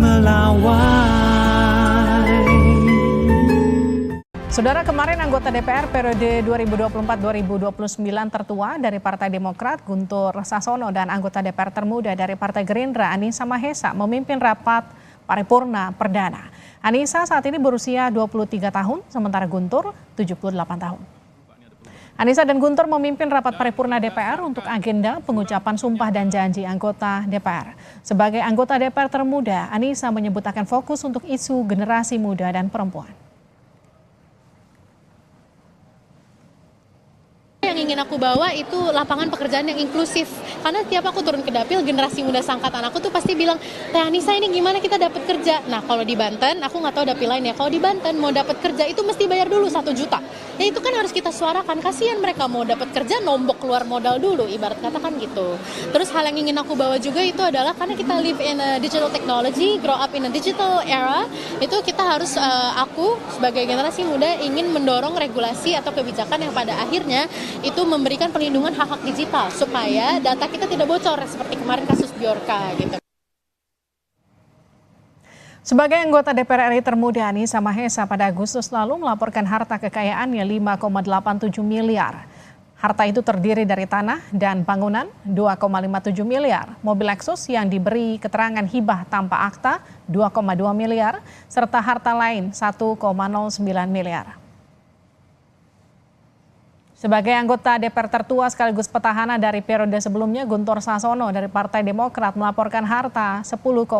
melawai. Saudara, kemarin anggota DPR periode 2024-2029 tertua dari Partai Demokrat Guntur Sassono dan anggota DPR termuda dari Partai Gerindra Anissa Mahesa memimpin rapat paripurna perdana. Anissa saat ini berusia 23 tahun, sementara Guntur 78 tahun. Anissa dan Guntur memimpin rapat paripurna DPR untuk agenda pengucapan sumpah dan janji anggota DPR. Sebagai anggota DPR termuda, Anissa menyebut akan fokus untuk isu generasi muda dan perempuan. Yang ingin aku bawa itu lapangan pekerjaan yang inklusif. Karena tiap aku turun ke dapil, generasi muda seangkatan aku tuh pasti bilang, Teh Anissa ini gimana kita dapat kerja? Nah kalau di Banten, aku nggak tahu dapil lain ya, kalau di Banten mau dapat kerja itu mesti bayar dulu 1 juta. Ya itu kan harus kita suarakan, kasihan mereka mau dapat kerja nombok keluar modal dulu, ibarat kata kan gitu. Terus hal yang ingin aku bawa juga itu adalah karena kita live in a digital technology, grow up in a digital era, itu kita harus, aku sebagai generasi muda ingin mendorong regulasi atau kebijakan yang pada akhirnya itu memberikan perlindungan hak-hak digital supaya data kita tidak bocor seperti kemarin kasus Bjorka gitu. Sebagai anggota DPR RI termuda, Anissa Mahesa pada Agustus lalu melaporkan harta kekayaannya 5,87 miliar. Harta itu terdiri dari tanah dan bangunan 2,57 miliar, mobil Lexus yang diberi keterangan hibah tanpa akta 2,2 miliar, serta harta lain 1,09 miliar. Sebagai anggota DPR tertua sekaligus petahana dari periode sebelumnya, Guntur Sassono dari Partai Demokrat melaporkan harta 10,9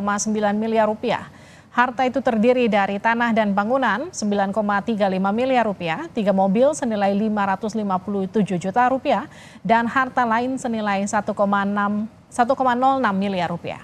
miliar rupiah. Harta itu terdiri dari tanah dan bangunan 9,35 miliar rupiah, 3 mobil senilai 557 juta rupiah, dan harta lain senilai 1,06 miliar rupiah.